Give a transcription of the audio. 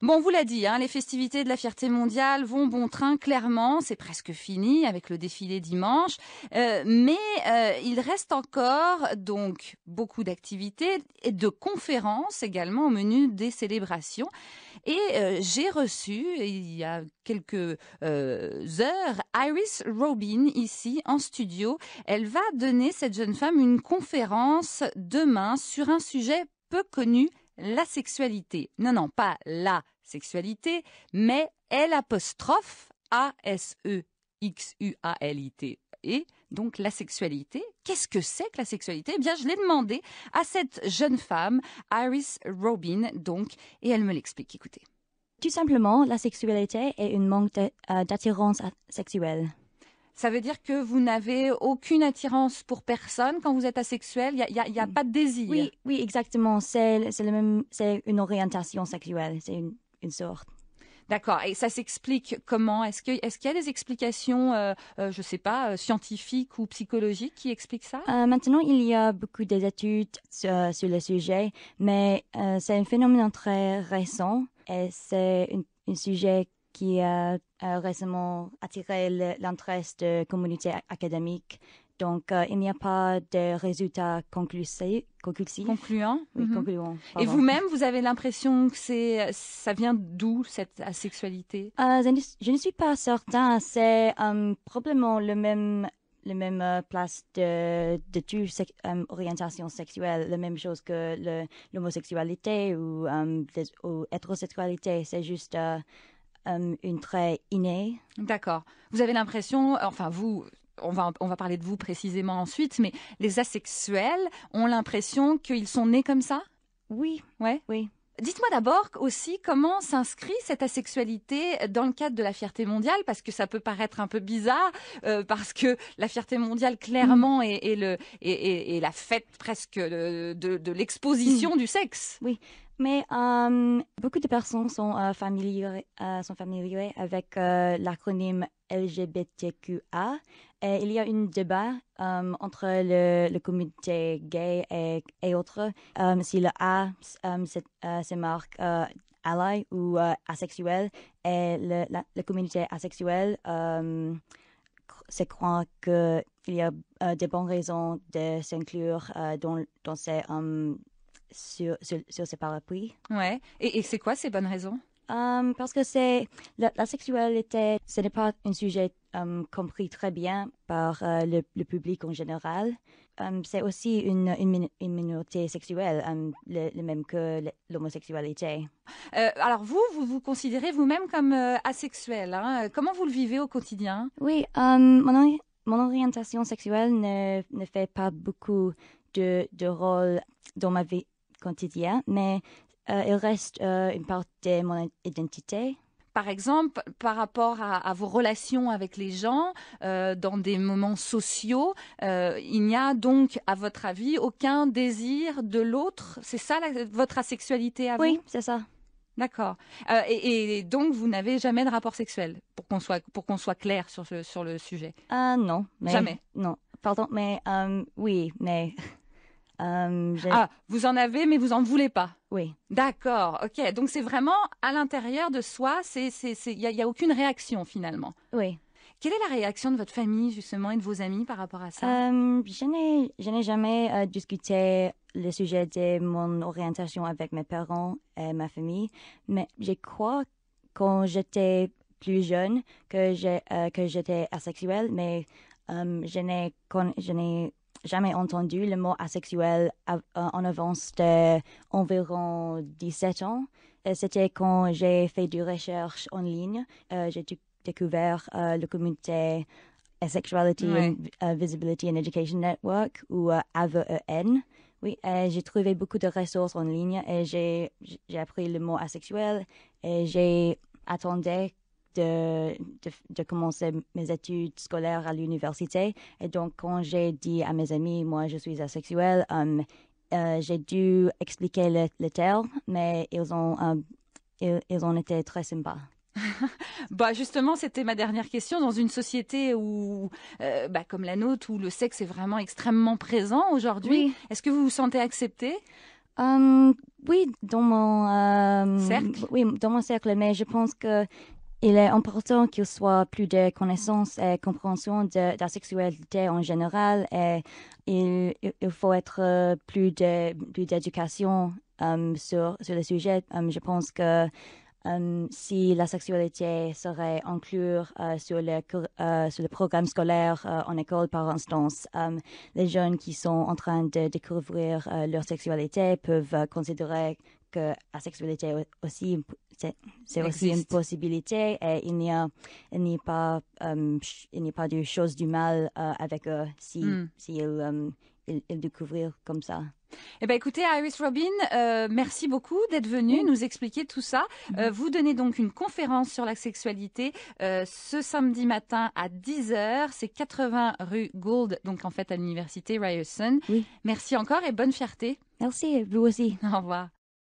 Bon, on vous l'a dit, hein, les festivités de la Fierté mondiale vont bon train, clairement. C'est presque fini avec le défilé dimanche. Mais il reste encore donc beaucoup d'activités et de conférences également au menu des célébrations. Et j'ai reçu, il y a quelques heures, Iris Robin ici en studio. Elle va donner, cette jeune femme, une conférence demain sur un sujet peu connu, la sexualité. Non, pas la sexualité, mais L'-A-S-E-X-U-A-L-I-T. Et donc la sexualité. Qu'est-ce que c'est que la sexualité? Eh bien, je l'ai demandé à cette jeune femme, Iris Robin, donc, et elle me l'explique. Écoutez. Tout simplement, la sexualité est un manque d'attirance sexuelle. Ça veut dire que vous n'avez aucune attirance pour personne quand vous êtes asexuel? Il y a pas de désir? Oui, exactement. C'est une orientation sexuelle. C'est une sorte. D'accord. Et ça s'explique comment? Est-ce qu'il y a des explications, je sais pas, scientifiques ou psychologiques qui expliquent ça? Maintenant, il y a beaucoup d'études sur le sujet, mais c'est un phénomène très récent et c'est un sujet qui a récemment attiré l'intérêt de la communauté académique. Donc, il n'y a pas de résultats conclusifs. Concluants. Oui, concluants. Et vous-même, vous avez l'impression que ça vient d'où, cette asexualité? Je ne suis pas certain. C'est probablement le même place de toute orientation sexuelle, la même chose que l'homosexualité ou hétérosexualité. C'est juste une trait inné. D'accord. Vous avez l'impression, enfin vous, on va parler de vous précisément ensuite, mais les asexuels ont l'impression qu'ils sont nés comme ça? Oui. Ouais. Oui. Dites-moi d'abord aussi comment s'inscrit cette asexualité dans le cadre de la Fierté mondiale, parce que ça peut paraître un peu bizarre, parce que la Fierté mondiale clairement est la fête presque de l'exposition du sexe. Oui, mais beaucoup de personnes sont familières avec l'acronyme LGBTQA. Et il y a un débat entre le communauté gay et autres si le A se marque ally ou asexuel, et la communauté asexuelle se croit qu'il y a de bonnes raisons de s'inclure dans ces sur ces parapluies. Ouais. Et c'est quoi ces bonnes raisons? Parce que c'est la sexualité, ce n'est pas un sujet compris très bien par le public en général. C'est aussi une minorité sexuelle, le même que l'homosexualité. Alors vous considérez vous-même comme asexuel, hein? Comment vous le vivez au quotidien? Oui, mon orientation sexuelle ne fait pas beaucoup de rôle dans ma vie quotidienne, mais il reste une part de mon identité. Par exemple, par rapport à vos relations avec les gens, dans des moments sociaux, il n'y a donc, à votre avis, aucun désir de l'autre? C'est ça votre asexualité à vous? Oui, c'est ça. D'accord. Et donc, vous n'avez jamais de rapport sexuel, pour qu'on soit clair sur le sujet? Non. Jamais? Non, pardon, mais oui, mais... vous en avez, mais vous en voulez pas? Oui. D'accord, ok. Donc c'est vraiment à l'intérieur de soi, il y a aucune réaction finalement. Oui. Quelle est la réaction de votre famille justement et de vos amis par rapport à ça? Je n'ai jamais discuté le sujet de mon orientation avec mes parents et ma famille, mais je crois quand j'étais plus jeune que j'étais asexuelle, mais je n'ai jamais entendu le mot asexuel en avance d'environ 17 ans. C'était quand j'ai fait des recherches en ligne. J'ai découvert la communauté Asexuality and Visibility and Education Network, ou AVEN. Oui, j'ai trouvé beaucoup de ressources en ligne et j'ai appris le mot asexuel et j'ai attendu de commencer mes études scolaires à l'université. Et donc, quand j'ai dit à mes amis, moi, je suis asexuelle, j'ai dû expliquer le terme, mais ils ont été très sympas. Justement, c'était ma dernière question. Dans une société où, comme la nôtre, où le sexe est vraiment extrêmement présent aujourd'hui, Oui. Est-ce que vous vous sentez acceptée? Oui, dans mon Cercle? oui, dans mon cercle, mais je pense que il est important qu'il soit plus de connaissances et compréhension de la sexualité en général et il faut être plus d'éducation sur le sujet. Je pense que si la sexualité serait inclue sur le programme scolaire en école, par instance, les jeunes qui sont en train de découvrir leur sexualité peuvent considérer que la sexualité aussi c'est aussi une Existe. possibilité et il n'y a pas de chose du mal avec eux si ils découvrirent comme ça. Eh ben, écoutez, Iris Robin, merci beaucoup d'être venue Oui. nous expliquer tout ça. Vous donnez donc une conférence sur la sexualité ce samedi matin à 10h. C'est 80 rue Gould, donc en fait à l'université Ryerson. Oui. Merci encore et bonne fierté. Merci, vous aussi. Au revoir.